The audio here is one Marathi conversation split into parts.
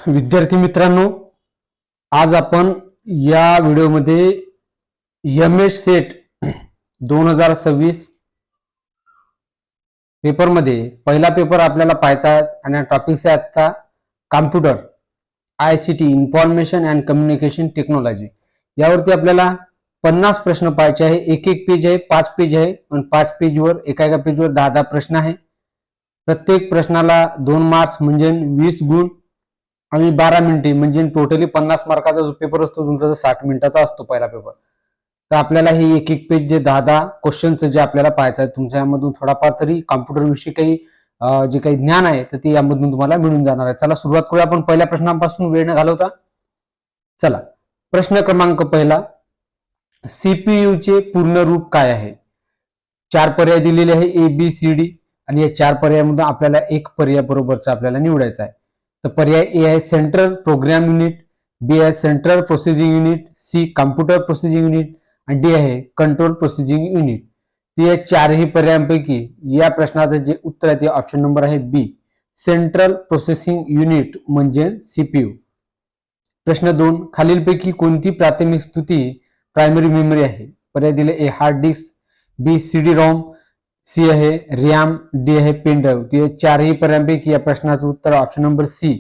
विद्यार्थी मित्रांनो, आज आपण या व्हिडिओमध्ये एमएस सेट 2026 पेपरमध्ये पहिला पेपर आपल्याला पाहायचा आहे आणि टॉपिक आहे आता computer ICT information and communication technology. यावरती आपल्याला 50 प्रश्न पाहायचे आहे। एक एक पेज आहे, 5 पेज आहे आणि 5 पेजवर एका पेजवर 10 प्रश्न आहे। प्रत्येक प्रश्नाला 2 मार्क्स म्हणजे 20 गुण आणि 12 मिनिटे म्हणजे टोटली 50 मार्काचा जो पेपर असतो तुमचा 60 मिनिटाचा असतो पहिला पेपर। तर आपल्याला हे एक एक पेज जे 10 क्वेश्चनचं जे आपल्याला पाहायचं आहे, तुमच्या यामधून थोडाफार तरी कॉम्प्युटर विषयी काही जे काही ज्ञान आहे तर ते यामधून तुम्हाला मिळून जाणार आहे। चला सुरुवात करूया आपण पहिल्या प्रश्नापासून, वेळ न घालवता। चला, प्रश्न क्रमांक पहिला, CPU चे पूर्ण रूप काय आहे? 4 पर्याय दिलेले आहे ABCD आणि या 4 पर्यायामधून आपल्याला एक पर्याय बरोबरचा आपल्याला निवडायचा आहे। तर पर्याय ए आहे सेंट्रल प्रोग्राम युनिट, बी आहे central processing unit, C computer processing unit आणि डी आहे कंट्रोल प्रोसेसिंग युनिट। या चारही पर्यायांपैकी या प्रश्नाचं जे उत्तर आहे ते ऑप्शन नंबर आहे बी, सेंट्रल प्रोसेसिंग युनिट म्हणजे CPU। प्रश्न 2, खालीलपैकी कोणती प्राथमिक स्थिती प्रायमरी मेमरी आहे? पर्याय दिले A hard disk, B CD ROM, C आहे रॅम, डी आहे पेन ड्राईव्ह। ते चारही पर्यायांपैकी या प्रश्नाचं उत्तर ऑप्शन नंबर सी,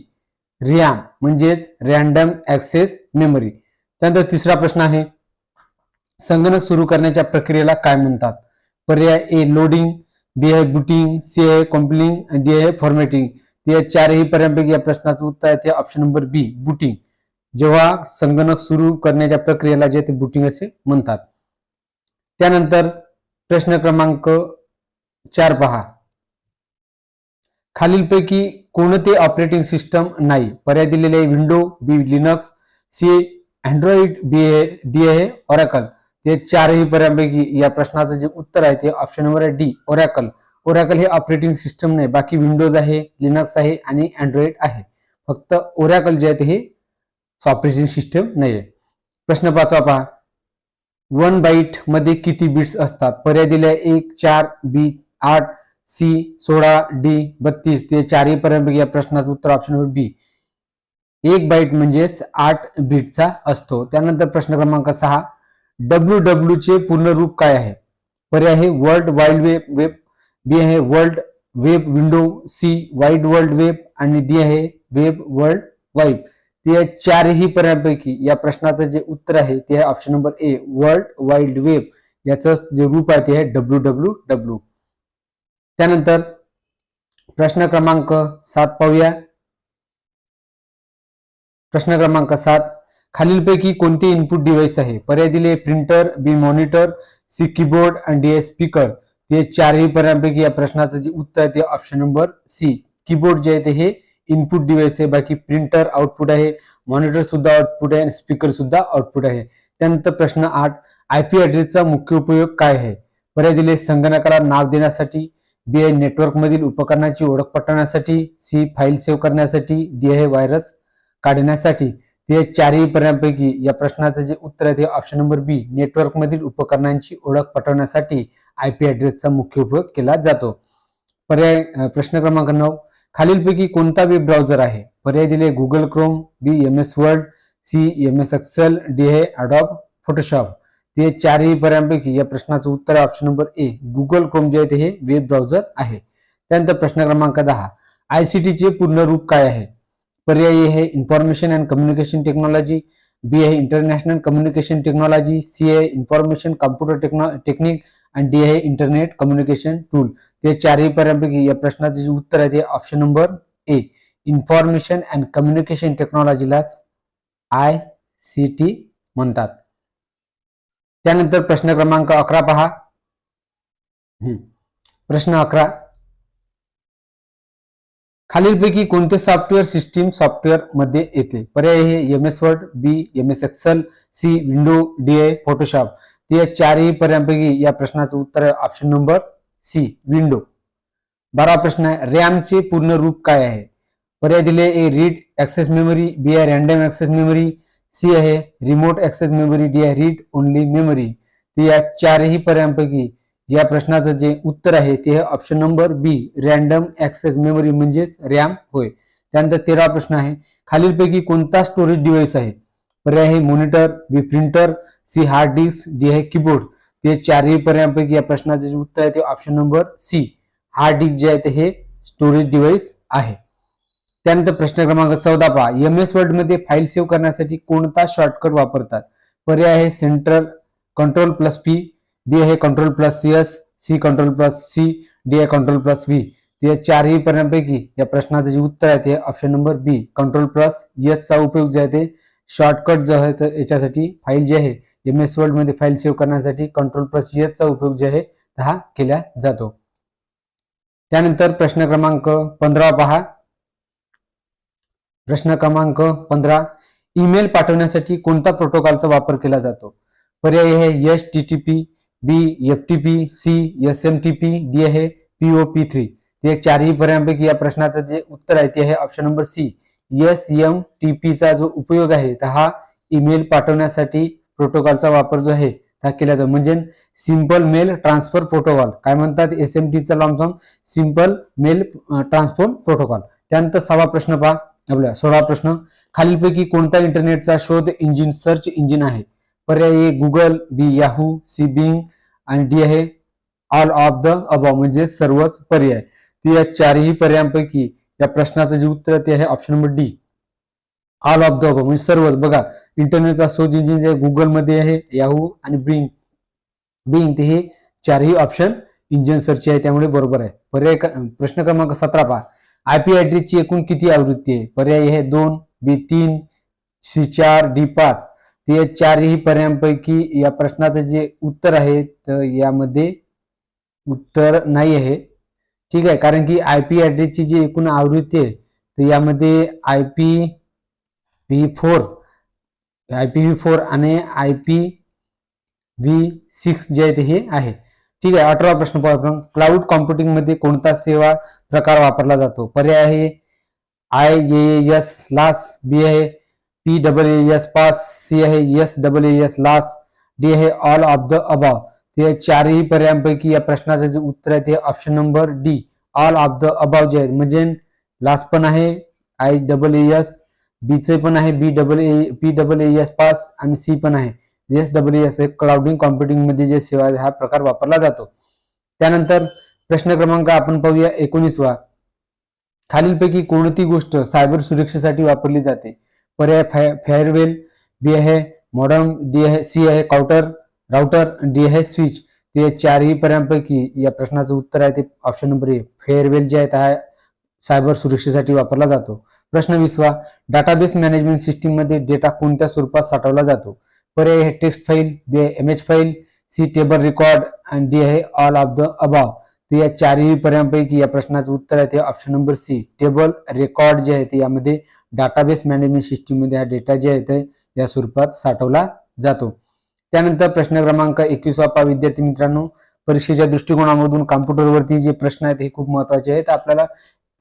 रॅम म्हणजेच रॅन्डम ऍक्सेस मेमरी। त्यानंतर तिसरा प्रश्न आहे, संगणक सुरू करण्याच्या प्रक्रियेला काय म्हणतात? पर्याय ए लोडिंग, बी आहे बुटिंग, सी आहे कॉम्पिलिंग, डी आहे फॉर्मॅटिंग। ते चारही पर्यायांपैकी या प्रश्नाचं उत्तर आहे ते ऑप्शन नंबर बी, बुटिंग। जेव्हा संगणक सुरू करण्याच्या प्रक्रियेला जे ते बुटिंग असे म्हणतात। त्यानंतर प्रश्न क्रमांक 4 पहा, खालीलपैकी कोणते ऑपरेटिंग सिस्टम नाही? पर्याय दिलेले आहे विंडो, बी लिनक्स, सी अँड्रॉइड, डी आहे ओरॅकल। ते चारही पर्यायांपैकी या प्रश्नाचं जे उत्तर आहे ते ऑप्शन नंबर आहे डी, ओरॅकल। ओरॅकल हे ऑपरेटिंग सिस्टम नाही, बाकी विंडोज आहे, लिनक्स आहे आणि अँड्रॉइड आहे, फक्त ओरॅकल जे आहे हे ऑपरेटिंग सिस्टम नाहीये। प्रश्न 5 पहा, 1 बाईट मध्ये किती बिट्स असतात? पर्याय दिले 1, 4, बी 8, सी 16, डी 32। ते चारही पर्यायांपैकी या प्रश्नाचं उत्तर ऑप्शन नंबर बी, 1 बाईट म्हणजेच 8 बिटचा असतो। त्यानंतर प्रश्न क्रमांक 6, WW चे पूर्ण रूप काय आहे? पर्याय आहे वर्ल्ड वाइड वेब, बी आहे world web window, C wide world web आणि डी आहे वेब वर्ल्ड वाइड। ते चारही पर्यायांपैकी या प्रश्नाचं जे उत्तर आहे ते आहे ऑप्शन नंबर ए, वर्ल्ड वाइड वेब। याचं जे रूप आहे ते आहे WWW। त्यानंतर प्रश्न क्रमांक 7 पाहूया। प्रश्न क्रमांक 7, खालीलपैकी कोणते इनपुट डिव्हाइस आहे? पर्याय दिले printer, B monitor, C keyboard आणि डी स्पीकर। ते चारही पर्यायांपैकी या प्रश्नाचं जे उत्तर आहे ते ऑप्शन नंबर सी, कीबोर्ड जे आहे ते हे इनपुट डिव्हाइस आहे, बाकी प्रिंटर आउटपुट आहे, मॉनिटर सुद्धा आउटपुट आहे आणि स्पीकर सुद्धा आउटपुट आहे। त्यानंतर प्रश्न 8, IP ॲड्रेसचा मुख्य उपयोग काय आहे? पर्याय दिले संगणकाला नाव देण्यासाठी, बी आहे नेटवर्क मधील उपकरणाची ओळख पटवण्यासाठी, सी फाईल सेव्ह करण्यासाठी, डी आहे व्हायरस काढण्यासाठी। ते चारही पर्यायांपैकी या प्रश्नाचं जे उत्तर आहे ते ऑप्शन नंबर बी, नेटवर्क मधील उपकरणांची ओळख पटवण्यासाठी IP ॲड्रेसचा मुख्य उपयोग केला जातो। पर्याय प्रश्न क्रमांक 9, खालीलपैकी कोणता वेब ब्राउझर आहे? पर्याय दिले Google Chrome, B MS word, C MS Excel, D आहे अडोब फोटोशॉप। ते चारही पर्यायांपैकी या प्रश्नाचं उत्तर आहे option number A, Google Chrome जे आहे ते हे वेब ब्राउझर आहे। त्यानंतर प्रश्न क्रमांक 10, ICT चे पूर्ण रूप काय आहे? पर्याय आहे information and communication technology, B आहे इंटरनॅशनल कम्युनिकेशन टेक्नॉलॉजी, सी आहे इन्फॉर्मेशन कॉम्प्युटर टेक्निक आणि डी आहे इंटरनेट कम्युनिकेशन टूल। ते चारही पर्यायांपैकी या प्रश्नाचे जे उत्तर आहे ते option number A, information and communication टेक्नॉलॉजीलाच ICT म्हणतात। त्यानंतर प्रश्न क्रमांक 11 पहा। प्रश्न 11, खालीलपैकी कोणते सॉफ्टवेअर सिस्टीम सॉफ्टवेअर मध्ये येते? पर्याय आहे MS word, B MS Excel, C window, D आहे फोटोशॉप। ते चारही पर्यायांपैकी या प्रश्नाचं उत्तर आहे ऑप्शन नंबर सी, विंडो। 12 प्रश्न आहे, रॅम चे पूर्ण रूप काय आहे? पर्याय दिले ए रीड ऍक्सेस मेमरी, बी आहे रॅन्डम ऍक्सेस मेमरी, सी आहे रिमोट ऍक्सेस मेमरी, डी आहे रीड ओनली मेमरी। ते या चारही पर्यायांपैकी या प्रश्नाचं जे उत्तर आहे ते ऑप्शन नंबर बी, रॅन्डम ऍक्सेस मेमरी म्हणजेच रॅम होय। त्यानंतर 13वा प्रश्न आहे, खालीलपैकी कोणता स्टोरेज डिव्हाइस आहे? पर्याय आहे monitor, B printer, C hard disk, D आहे कीबोर्ड. ते चारही पर्यायांपैकी या प्रश्नाचे जे उत्तर आहे ते option number C hard disk जे आहे ते हे स्टोरेज डिव्हाइस आहे. त्यानंतर प्रश्न क्रमांक 14 पहा, MS वर्ड मध्ये फाईल सेव्ह करण्यासाठी कोणता शॉर्टकट वापरतात? पर्याय आहे central control plus P, B आहे control plus CS, C control plus C, D आहे कंट्रोल प्लस व्ही. या चारही पर्यायांपैकी या प्रश्नाचे जे उत्तर आहे ते option number B control plus S चा उपयोग जे आहे ते शॉर्टकट जो आहे तर याच्यासाठी फाईल जी आहे MS वर्ड मध्ये फाईल सेव्ह करण्यासाठी कंट्रोल प्लस एस चा उपयोग जे आहे हा केला जातो. त्यानंतर प्रश्न क्रमांक 15 पहा. प्रश्न क्रमांक 15, ईमेल पाठवण्यासाठी कोणत्या प्रोटोकॉलचा वापर केला जातो? पर्याय आहे HTTP, बी FTP, सी SMTP, डी आहे POP3. ते चारही पर्यायांपैकी या प्रश्नाचं जे उत्तर आहे ते आहे ऑप्शन नंबर सी SMTP चा जो उपयोग आहे तर हा ईमेल पाठवण्यासाठी प्रोटोकॉलचा वापर जो आहे हा केला जातो. म्हणजे सिंपल मेल ट्रान्सफर प्रोटोकॉल काय म्हणतात? SMT चा long form simple mail transfer protocol. त्यानंतर 6वा प्रश्न पहा. आपला 16वा प्रश्न, खालीलपैकी कोणता इंटरनेटचा शोध इंजिन सर्च इंजिन आहे? पर्याय ए गुगल, बी याहू, सी बिंग आणि डी आहे ऑल ऑफ द अबव म्हणजे सर्वच पर्याय. तर या चारही पर्यायांपैकी या प्रश्नाचं जे उत्तर ते आहे option number D all of the above म्हणजे सर्वच. बघा इंटरनेटचा शोध इंजिन जे गुगल मध्ये आहे, याहू आणि बिंग बिंग ते हे चारही ऑप्शन इंजिन सर्च आहे त्यामुळे बरोबर आहे. पर्याय प्रश्न क्रमांक 17 पहा, IP ऍड्रेसची एकूण किती आवृत्ती आहे? पर्याय आहे 2, बी 3, सी 4, डी 5. ते चारही पर्यायांपैकी या प्रश्नाचं जे उत्तर आहे तर यामध्ये उत्तर नाही आहे. ठीक आहे, कारण की IP ऍड्रेसची जी एकूण आवृत्ती आहे तर यामध्ये IPv4 आणि IPv6 जे आहे ते हे आहे. ठीक आहे, 18वा प्रश्न पाहू आपण, क्लाउड कॉम्प्युटिंग मध्ये कोणता सेवा प्रकार वापरला जातो? पर्याय आहे IaaS लास, बी आहे PaaS पास, सी आहे SaaS लास, डी आहे ऑल ऑफ द अबव. ते चारही पर्यायांपैकी या प्रश्नाचं जे उत्तर आहे ते option number D all of the above जे आहे. म्हणजे लास्ट पण आहे IaaS, बीचे पण आहे PaaS पास आणि सी पण आहे SaaS. क्लाउडिंग कॉम्प्युटिंग मध्ये जे सेवा हा प्रकार वापरला जातो. त्यानंतर प्रश्न क्रमांक आपण पाहूया 19वा, खालीलपैकी कोणती गोष्ट सायबर सुरक्षेसाठी वापरली जाते? पर्याय फायरवेल, बी आहे मॉडर्न, डी आहे सी आहे राउटर, डी आहे स्विच. ते चारही पर्यायांपैकी या प्रश्नाचं उत्तर आहे ते ऑप्शन नंबर ए फेअरवेल जे आहे हा सायबर सुरक्षेसाठी वापरला जातो. प्रश्न 20वा, डाटाबेस मॅनेजमेंट सिस्टीम मध्ये डेटा कोणत्या स्वरूपात साठवला जातो? पर्याय आहे टेक्स्ट फाईल, बी आहे image file, C table record आणि डी आहे ऑल ऑफ द अबव. तर या चारही पर्यायांपैकी या प्रश्नाचं उत्तर आहे ते option number C table record जे आहे ते यामध्ये डाटाबेस मॅनेजमेंट सिस्टीम मध्ये हा डेटा जे आहे ते या स्वरूपात साठवला जातो. त्यानंतर प्रश्न क्रमांक 21वा पहा विद्यार्थी मित्रांनो, परीक्षेच्या दृष्टिकोनामधून कॉम्प्युटरवरती जे प्रश्न आहेत हे खूप महत्वाचे आहेत. आपल्याला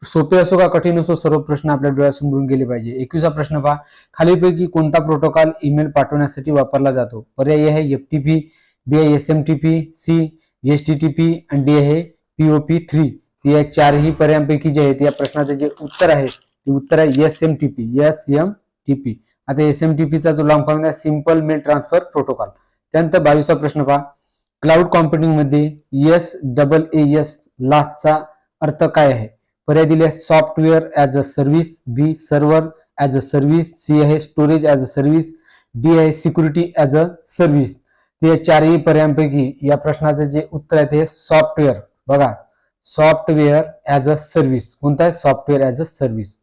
सोपे असो का कठीण असो सर्व प्रश्न आपल्या डोळ्यासमोरून गेले पाहिजे. 21वा प्रश्न पहा, खालीलपैकी कोणता प्रोटोकॉल ईमेल पाठवण्यासाठी वापरला जातो? पर्याय आहे FTP, बी आहे SMTP, सी HTTP आणि डी आहे POP3. या चारही पर्यायांपैकी जे आहे या प्रश्नाचे जे उत्तर आहे ते उत्तर आहे SMTP. आता SMTP चा जो लॉंग फॉर्म आहे सिंपल मेल ट्रान्सफर प्रोटोकॉल. त्यानंतर 22वा प्रश्न पहा, क्लाउड कॉम्प्युटिंग मध्ये SaaS लासचा अर्थ काय आहे? पर्याय दिले software as a service, B server as a service, C आहे storage as a service, D आहे सिक्युरिटी ऍज अ सर्व्हिस. ते चारही पर्यायांपैकी या प्रश्नाचे जे उत्तर आहे ते सॉफ्टवेअर. बघा सॉफ्टवेअर ऍज अ सर्व्हिस. कोणता आहे? Software as a service.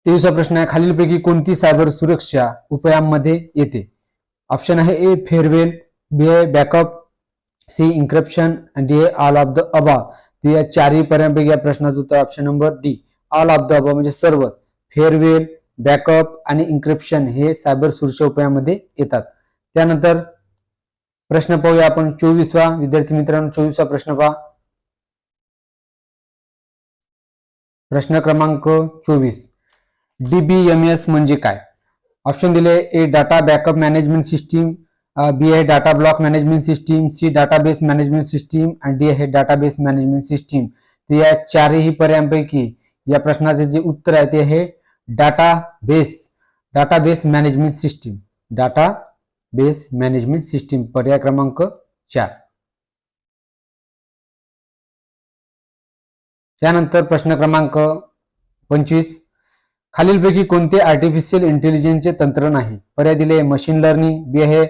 23वा प्रश्न आहे, खालीलपैकी कोणती सायबर सुरक्षा उपायांमध्ये येते? ऑप्शन आहे ए फेअरवेल, बी आहे बॅकअप, सी इन्क्रिप्शन आणि डी आहे ऑल ऑफ द अबव. या चारही पर्यायांपैकी या प्रश्नाचं उत्तर option number D all of the above म्हणजे सर्व. फेअरवेल, बॅकअप आणि इन्क्रिप्शन हे सायबर सुरक्षा उपायामध्ये येतात. त्यानंतर प्रश्न पाहूया आपण 24वा विद्यार्थी मित्रांनो. 24वा प्रश्न पहा, प्रश्न क्रमांक 24, DBMS म्हणजे काय? ऑप्शन दिले A data backup management system, B आहे data block management system, C database management system आणि डी आहे डाटाबेस मॅनेजमेंट सिस्टीम. तर या चारही पर्यायांपैकी या प्रश्नाचे जे उत्तर आहे ते आहे database management system. Database management system पर्याय क्रमांक 4. त्यानंतर प्रश्न क्रमांक 25. खालीलपैकी कोणते आर्टिफिशियल इंटेलिजन्सचे तंत्र नाही? पर्याय दिले मशीन लर्निंग, बी आहे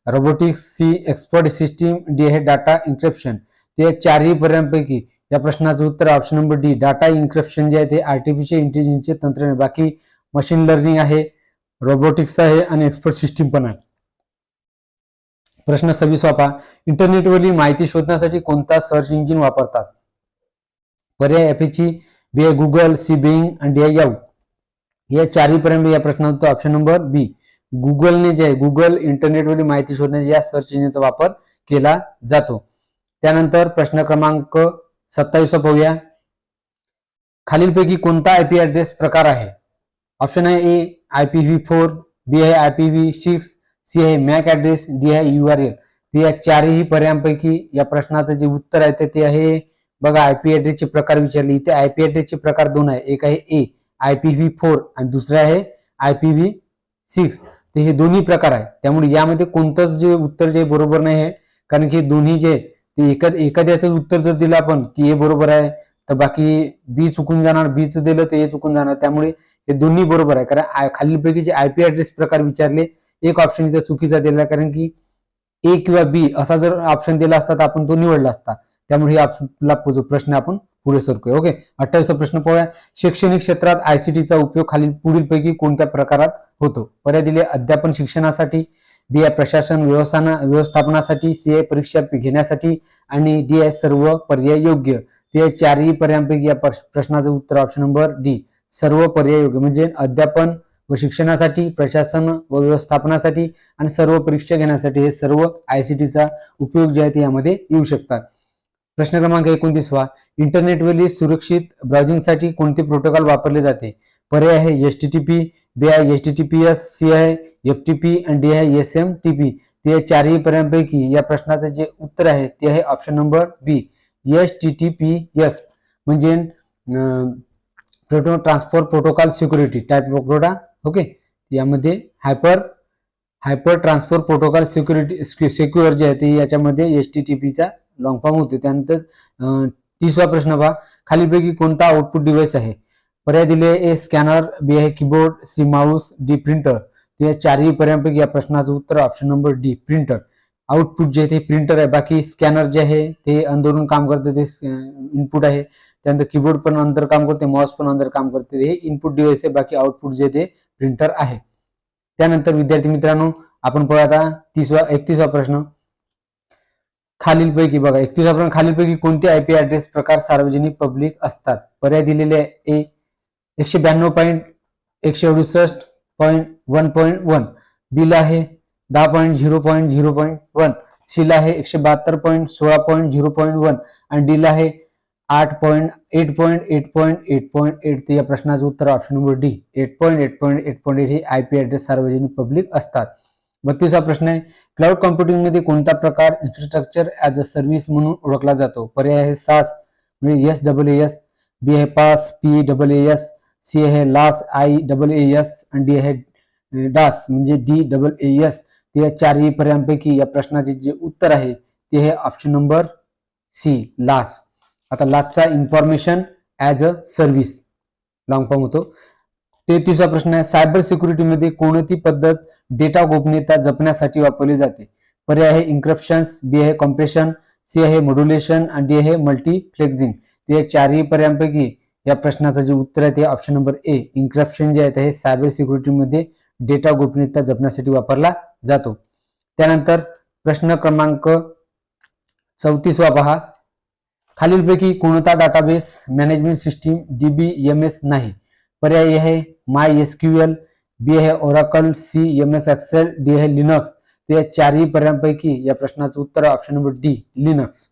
robotics, C expert system, D आहे डाटा इन्क्रिप्शन. ते चारही पर्यायांपैकी या प्रश्नाचं उत्तर option number D data encryption जे आहे ते आर्टिफिशियल इंटेलिजन्सचे तंत्र नाही. बाकी मशीन लर्निंग आहे, रोबोटिक्स आहे आणि एक्सपर्ट सिस्टीम पण आहे. प्रश्न 26 पहा. इंटरनेटवरील माहिती शोधण्यासाठी कोणता सर्च इंजिन वापरतात? पर्याय एपीची, बी आहे गुगल, सी बिंग आणि डी आहे याहू. या चारही पर्यंत या प्रश्नाचं उत्तर ऑप्शन नंबर बी गुगलने जे आहे गुगल इंटरनेटवरील माहिती शोधण्याच्या या सर्च इंजिनचा वापर केला जातो. त्यानंतर प्रश्न क्रमांक 27 पाहूया. खालीलपैकी कोणता आयपी ऍड्रेस प्रकार आहे? ऑप्शन आहे ए IPv4, बी आहे IPv6, सी आहे मॅक ऍड्रेस, डी आहे URL. या चारही पर्यायांपैकी या प्रश्नाचं जे उत्तर आहे ते आहे बघा आयपी ऍड्रेसचे प्रकार विचारले. इथे आयपी ऍड्रेसचे प्रकार दोन आहे, एक आहे ए IPv4 आणि दुसरे आहे IPv6. ते हे दोन्ही प्रकार आहे. त्यामुळे यामध्ये कोणतंच जे उत्तर जे बरोबर नाही आहे, कारण की दोन्ही जे ते एखाद्याचं उत्तर जर दिलं आपण की हे बरोबर आहे तर बाकी बी चुकून जाणार, बीच दिलं तर हे चुकून जाणार. त्यामुळे हे दोन्ही बरोबर आहे. कारण खालीलपैकी जे आयपी ऍड्रेस प्रकार विचारले एक ऑप्शन इथं चुकीचा दिला, कारण की ए किंवा बी असा जर ऑप्शन दिला असता तर आपण तो निवडला असता. त्यामुळे आपला जो प्रश्न आपण पुढे सरकूया. ओके. 28वा प्रश्न पाहूया. शैक्षणिक क्षेत्रात आयसीटीचा उपयोग खालील पुढीलपैकी कोणत्या प्रकारात होतो? पर्याय दिले अध्यापन शिक्षणासाठी, बी आहे प्रशासन व्यवस्थापनासाठी, सी आहे परीक्षा घेण्यासाठी आणि डी आहे सर्व पर्याय योग्य. ते चारही पर्यायांपैकी या प्रश्नाचं उत्तर ऑप्शन नंबर डी सर्व पर्याय योग्य. म्हणजे अध्यापन व शिक्षणासाठी, प्रशासन व व्यवस्थापनासाठी आणि सर्व परीक्षा घेण्यासाठी हे सर्व आयसीटीचा उपयोग जे आहे ते यामध्ये येऊ शकतात. प्रश्न क्रमांक 29. इंटरनेटवरील सुरक्षित ब्राउझिंगसाठी कोणते प्रोटोकॉल वापरले जाते? पर्याय आहे HTTP, बी आहे HTTPS, सी आहे FTP आणि डी आहे SMTP. ते चारही पर्यायांपैकी या प्रश्नाचं जे उत्तर आहे ते आहे ऑप्शन नंबर बी HTTPS म्हणजे transport protocol security type of protocol. Okay. यामध्ये हायपर ट्रान्सपोर्ट प्रोटोकॉल सिक्युअर जे आहे ते याच्यामध्ये HTTPचा लॉंग फॉर्म होते. त्यानंतर 30वा प्रश्न पहा. खालीलपैकी कोणता आउटपुट डिव्हाइस आहे? पर्याय दिले ए स्कॅनर, बी आहे keyboard, C mouse, D printer. ते चारही पर्यायांपैकी या प्रश्नाचं उत्तर option number D printer. Output जे ते प्रिंटर आहे. बाकी स्कॅनर जे आहे ते अंदरून काम करते, ते इनपुट आहे. त्यानंतर कीबोर्ड पण अंदर काम करते, माऊस पण अंदर काम करते, हे इनपुट डिव्हाइस आहे. बाकी आउटपुट जे ते प्रिंटर आहे. त्यानंतर विद्यार्थी मित्रांनो आपण पाहूया आता 31वा प्रश्न. खालीलपैकी बघा 31वा प्रश्न. खालीलपैकी कोणते आयपी ऍड्रेस प्रकार सार्वजनिक पब्लिक असतात? पर्याय दिलेले आहे ए 192.168.1.1, बी ला आहे 10.0.0.1, सी ला आहे 172.16.0.1 आणि डी ला आहे 8.8.8.8. या प्रश्नाचं उत्तर ऑप्शन नंबर डी 8.8.8.8 हे आयपी ऍड्रेस सार्वजनिक पब्लिक असतात. 32वा प्रश्न आहे. क्लाउड कॉम्प्युटिंग मध्ये कोणता प्रकार इन्फ्रास्ट्रक्चर ऍज अ सर्व्हिस म्हणून ओळखला जातो? पर्याय आहे सास म्हणजे SaaS, बी आहे पास PaaS, सी आहे लास IaaS आणि डी आहे डास म्हणजे DaaS. या चारही पर्यायांपैकी या प्रश्नाचे जे उत्तर आहे ते आहे ऑप्शन नंबर सी लास. आता लासचा information as a service long form होतो. 33वा प्रश्न आहे. सायबर सिक्युरिटीमध्ये कोणती पद्धत डेटा गोपनीयता जपण्यासाठी वापरली जाते? पर्याय आहे इन्क्रिप्शन, बी आहे कॉम्प्रेशन, सी आहे मॉड्युलेशन आणि डी आहे मल्टीप्लेक्सिंग. ते चारही पर्यायांपैकी या प्रश्नाचं जे उत्तर आहे ते ऑप्शन नंबर ए इन्क्रिप्शन जे आहे ते सायबर सिक्युरिटीमध्ये डेटा गोपनीयता जपण्यासाठी वापरला जातो. त्यानंतर प्रश्न क्रमांक 34वा पहा. खालीलपैकी कोणता डाटाबेस मॅनेजमेंट सिस्टीम DBMS नाही? पर्याय आहे MySQL, बी आहे Oracle, C MS Excel, D आहे लिनक्स. ते चारही पर्यायांपैकी या प्रश्नाचं उत्तर ऑप्शन नंबर डी लिनक्स.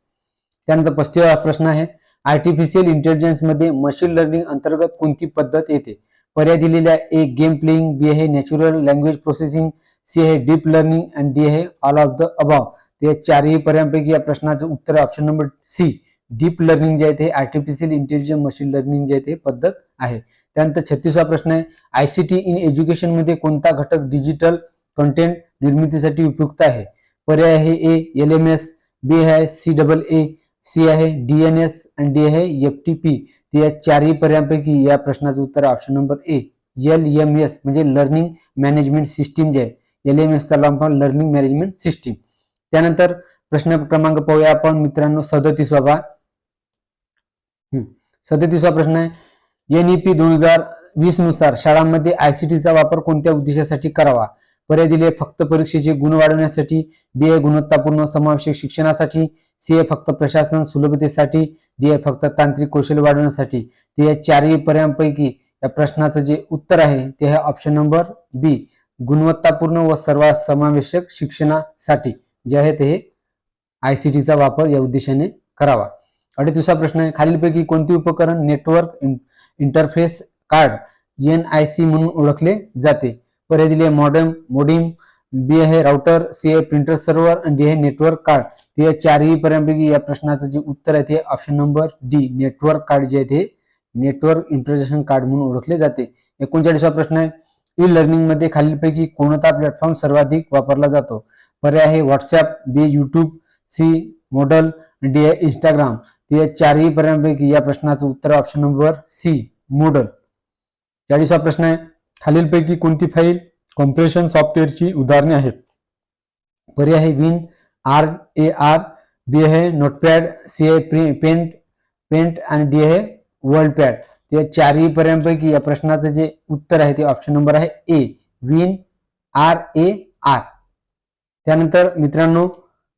त्यानंतर 35वा प्रश्न आहे. आर्टिफिशियल इंटेलिजन्स मध्ये मशीन लर्निंग अंतर्गत कोणती पद्धत येते? पर्याय दिलेले आहे ए गेम प्लेइंग, बी आहे नॅचरल लँग्वेज प्रोसेसिंग, सी आहे डीप लर्निंग आणि डी आहे ऑल ऑफ द अबाव. ते चारही पर्यायांपैकी या प्रश्नाचं उत्तर option number C deep learning जे आहे ते आर्टिफिशियल इंटेलिजन्स मशीन लर्निंग जे आहे ते पद्धत आहे. त्यानंतर 36वा प्रश्न आहे, आयसीटी इन एज्युकेशन मध्ये कोणता घटक डिजिटल कंटेंट निर्मितीसाठी उपयुक्त आहे? पर्याय आहे ए LMS, बी आहे CAA, सी आहे DNS आणि डी आहे FTP. या चारही पर्यायांपैकी या प्रश्नाचं उत्तर ऑप्शन नंबर ए LMS म्हणजे लर्निंग मॅनेजमेंट सिस्टीम जे आहे, LMS चा आपण लर्निंग मॅनेजमेंट सिस्टीम. त्यानंतर प्रश्न क्रमांक पाहूया आपण मित्रांनो 37वा. 37वा प्रश्न आहे, NEP 2020 नुसार शाळांमध्ये आयसीटीचा वापर कोणत्या उद्देशासाठी करावा? पर्याय दिले, फक्त परीक्षेचे गुण वाढवण्यासाठी, बी आहे गुणवत्तापूर्ण समावेशक शिक्षणासाठी, सी आहे फक्त प्रशासन सुलभतेसाठी, डी आहे फक्त तांत्रिक कौशल्य वाढवण्यासाठी. ते या चारही पर्यायांपैकी या प्रश्नाचं जे उत्तर आहे ते आहे ऑप्शन नंबर बी गुणवत्तापूर्ण व सर्वसमावेशक शिक्षणासाठी जे आहे ते आयसीटीचा वापर या उद्देशाने करावा. 38वा प्रश्न आहे, खालीलपैकी कोणते उपकरण नेटवर्क इंटरफेस कार्ड NIC म्हणून ओळखले जाते? पर्याय दिले, मोडेम, बी आहे राउटर, सी आहे प्रिंटर सर्व्हर आणि डी आहे नेटवर्क कार्ड. ते चारही पर्यायांपैकी या प्रश्नाचं जे उत्तर आहे ते option number D network card जे आहे ते नेटवर्क इंटरफेस कार्ड म्हणून ओळखले जाते. 39वा प्रश्न आहे, ई लर्निंग मध्ये खालीलपैकी कोणता प्लॅटफॉर्म सर्वाधिक वापरला जातो? पर्याय आहे व्हॉट्सअप, बी युट्यूब, सी मोडल, डी आहे इंस्टाग्राम. ते चारही पर्यायांपैकी या प्रश्नाचं उत्तर ऑप्शन नंबर सी मोडल. 40वा प्रश्न आहे, खालीलपैकी कोणती फाईल कॉम्प्रेशन सॉफ्टवेअरची उदाहरणे आहेत? पर्याय आहे विन, RAR, बी आहे नोटपॅड, सी आहे पेंट आणि डी आहे वर्ल्ड पॅड. ते चारही पर्यायांपैकी या प्रश्नाचं जे उत्तर आहे ते ऑप्शन नंबर आहे ए विन, RAR. त्यानंतर मित्रांनो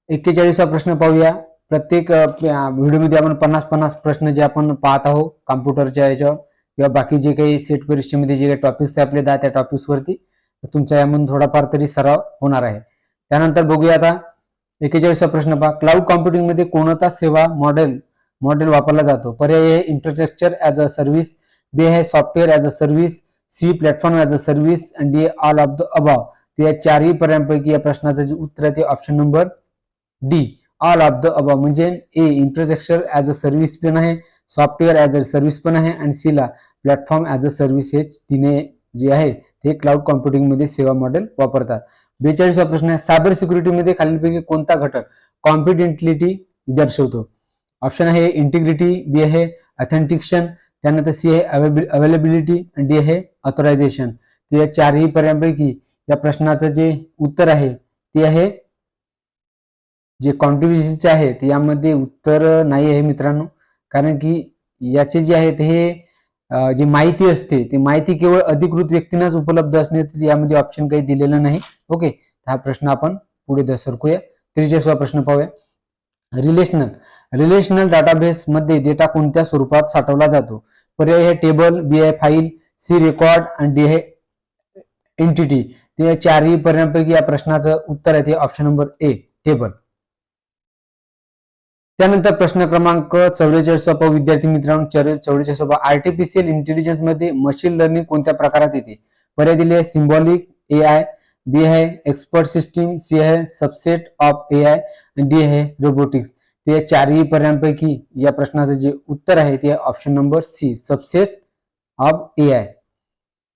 41वा प्रश्न पाहूया. प्रत्येक व्हिडिओमध्ये आपण 50-50 प्रश्न जे आपण पाहत आहोत कॉम्प्युटरच्या याच्यावर किंवा बाकी जे काही सेट परीक्षेमध्ये जे काही टॉपिक्स आपले त्या टॉपिक्स वरती तुमचा यामधून थोडाफार तरी सराव होणार आहे. त्यानंतर बघूया आता 41वा प्रश्न पहा, क्लाउड कॉम्प्युटिंग मध्ये कोणता सेवा मॉडेल वापरला जातो? पर्याय आहे infrastructure as a service, B आहे software as a service, C platform as a service आणि D all of the above. या चारही पर्यायांपैकी या प्रश्नाचं जे उत्तर आहे ते option number D all of the above म्हणजे A infrastructure as a service पण आहे, सॉफ्टवेअर ऍज अ सर्व्हिस पण आहे आणि सी ला प्लॅटफॉर्म ऍज अ सर्व्हिस हे तिने जे आहे ते क्लाउड कॉम्प्युटिंग मध्ये सेवा मॉडेल वापरतात. 42वा प्रश्न आहे, सायबर सिक्युरिटी मध्ये खालीलपैकी कोणता घटक कॉम्पिटेंटिलिटी दर्शवतो? ऑप्शन आहे इंटिग्रिटी, बी आहे ऑथेंटिकेशन, त्यानंतर सी आहे अवेलेबिलिटी आणि डी आहे ऑथरायझेशन. तर या चारही पर्यायांपैकी या प्रश्नाचं जे उत्तर आहे ते आहे जे कॉन्ट्रिब्युशनचे आहे ते यामध्ये उत्तर नाही आहे मित्रांनो, कारण की याचे जे आहे हे जी माहिती असते ती माहिती केवळ अधिकृत व्यक्तींनाच उपलब्ध असणे, यामध्ये ऑप्शन काही दिलेलं नाही. ओके, हा प्रश्न आपण पुढे सरकूया. 43वा प्रश्न पाहूया. रिलेशनल डाटाबेस मध्ये डेटा कोणत्या स्वरूपात साठवला जातो? पर्याय आहे टेबल, बी आहे फाईल, सी रेकॉर्ड आणि डी आहे एंटिटी. ते चारही पर्यायांपैकी या प्रश्नाचं उत्तर आहे ते ऑप्शन नंबर ए टेबल. त्यानंतर प्रश्न क्रमांक 44 विद्यार्थी मित्रांनो 44 आर्टिफिशियल इंटेलिजन्स मध्ये मशीन लर्निंग कोणत्या प्रकारात येते? पर्याय दिले आहे सिम्बॉलिक AI, बी आहे एक्सपर्ट सिस्टीम, सी आहे सबसेट ऑफ AI आणि डी आहे रोबोटिक्स. ते चारही पर्यायांपैकी या प्रश्नाचं जे उत्तर आहे ते option number C subset of AI.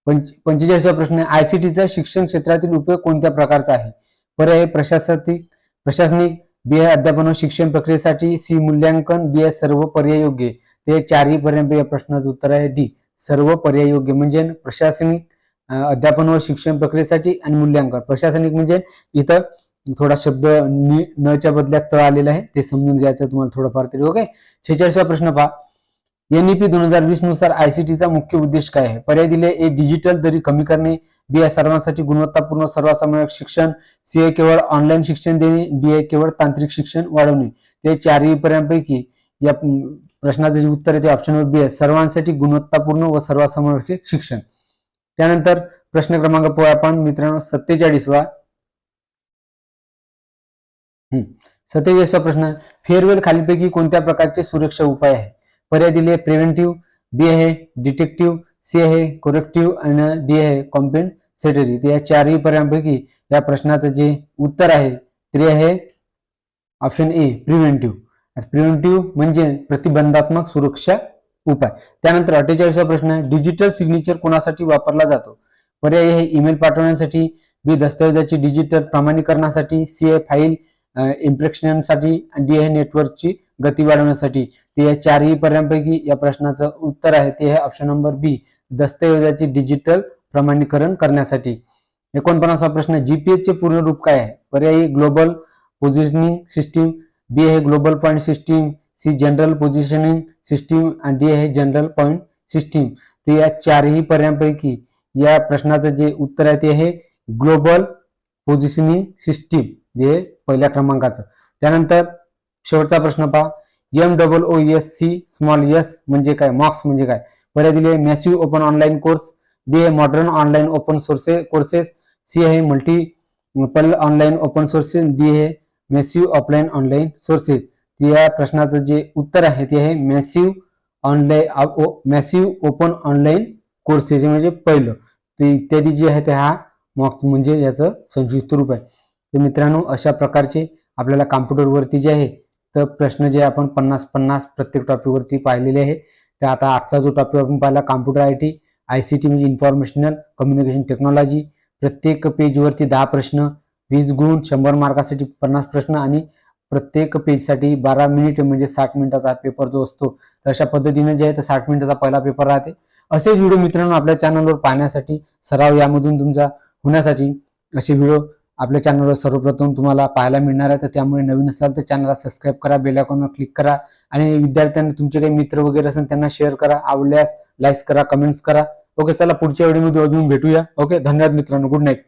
45वा प्रश्न, आयसीटीचा शिक्षण क्षेत्रातील उपयोग कोणत्या प्रकारचा आहे? पर्याय प्रशासनिक, बी आहे अध्यापन व शिक्षण प्रक्रियेसाठी, सी मूल्यांकन, डी आहे सर्व पर्याय योग्य. ते चारही पर्याय या प्रश्नाचं उत्तर आहे डी सर्व पर्याय योग्य. म्हणजे प्रशासनिक, अध्यापन व शिक्षण प्रक्रियेसाठी आणि मूल्यांकन. प्रशासनिक म्हणजे इथं थोडा शब्द नच्या बदल्यात त आलेला आहे ते समजून घ्यायचं तुम्हाला थोडंफार तरी. ओके, 46वा प्रश्न पहा. NEP 2020 नुसार आयसीटीचा मुख्य उद्देश काय आहे? पर्याय दिले, ए डिजिटल दरी कमी करणे, बी आहे सर्वांसाठी गुणवत्तापूर्ण सर्वसमावेशक शिक्षण, सी आहे केवळ ऑनलाईन शिक्षण देणे, डी आहे केवळ तांत्रिक शिक्षण वाढवणे. ते चारही पर्यायांपैकी या प्रश्नाचे जे उत्तर आहे ते ऑप्शन नंबर बी आहे सर्वांसाठी गुणवत्तापूर्ण व सर्वसमावेशक शिक्षण. त्यानंतर प्रश्न क्रमांक पाहूया आपण मित्रांनो 47वा. 47वा प्रश्न, फेअरवेल खालीलपैकी कोणत्या प्रकारचे सुरक्षा उपाय आहे? पर्याय दिले प्रिव्हेंटिव्ह, बी आहे डिटेक्टिव्ह, सी आहे कोरेक्टिव्ह आणि डी आहे कॉम्पेन्सेटरी. या चारही पर्यायांपैकी या प्रश्नाचं जे उत्तर आहे ते आहे ऑप्शन ए प्रिव्हेंटिव्ह. प्रिव्हेंटिव्ह म्हणजे प्रतिबंधात्मक सुरक्षा उपाय. त्यानंतर 48वा प्रश्न आहे, डिजिटल सिग्नेचर कोणासाठी वापरला जातो? पर्याय हे ईमेल पाठवण्यासाठी, बी दस्तऐवजाची डिजिटल प्रमाणीकरणासाठी, सी आहे फाईल इम्प्रेशनसाठी, डी आहे नेटवर्कची गती वाढवण्यासाठी. ते या चारही पर्यायांपैकी या प्रश्नाचं उत्तर आहे ते आहे ऑप्शन नंबर बी, दस्तऐवजाची डिजिटल प्रमाणीकरण करण्यासाठी. 49वा प्रश्न, जीपीएस चे पूर्ण रूप काय आहे? पर्याय ग्लोबल पोझिशनिंग सिस्टीम, बी आहे global point system, C general positioning system आणि डी आहे जनरल पॉइंट सिस्टीम. तर या चारही पर्यायांपैकी या प्रश्नाचं जे उत्तर आहे ते आहे ग्लोबल पोझिशनिंग सिस्टीम, जे पहिल्या क्रमांकाचं. त्यानंतर शेवटचा प्रश्न पहा, MOOC स्मॉल एस म्हणजे काय? मॉक्स म्हणजे काय? पर्याय दिले massive open online course, B आहे modern online open courses, C आहे multiple online open sources, D आहे मॅसिव्ह ऑफलाईन ऑनलाईन सोर्सेस. या प्रश्नाचं जे उत्तर आहे ते आहे मॅसिव्ह ओपन ऑनलाईन कोर्सेस म्हणजे पहिलं. ते इत्यादी जे आहे ते हा मॉक्स म्हणजे याचं संक्षिप्त रूप आहे. तर मित्रांनो, अशा प्रकारचे आपल्याला कॉम्प्युटरवरती जे आहे तर प्रश्न जे आपण 50-50 प्रत्येक टॉपिकवरती पाहिलेले आहे. तर आता आजचा जो टॉपिक आपण पाहिला कॉम्प्युटर ICT म्हणजे इन्फॉर्मेशनल कम्युनिकेशन टेक्नॉलॉजी. प्रत्येक पेजवरती 10 प्रश्न, 20 गुण, 100 मार्कासाठी 50 प्रश्न आणि प्रत्येक पेजसाठी 12 मिनिट म्हणजे 60 मिनिटाचा पेपर जो असतो. तर अशा पद्धतीने जे आहे तर 60 मिनिटाचा पहिला पेपर राहते. असेच व्हिडिओ मित्रांनो आपल्या चॅनलवर पाहण्यासाठी, सराव यामधून तुमचा होण्यासाठी असे व्हिडिओ आपल्या चॅनलवर सर्वप्रथम तुम्हाला पाहायला मिळणार आहे. तर त्यामुळे नवीन असाल तर चॅनलला सबस्क्राईब करा, बेल आयकॉनवर क्लिक करा आणि विद्यार्थ्यांना तुमचे काही मित्र वगैरे असेल त्यांना शेअर करा. आवडल्यास लाईक करा, कमेंट्स करा. ओके, चला पुढच्या व्हिडिओमध्ये अजून भेटूया. ओके, धन्यवाद मित्रांनो, गुड नाईट.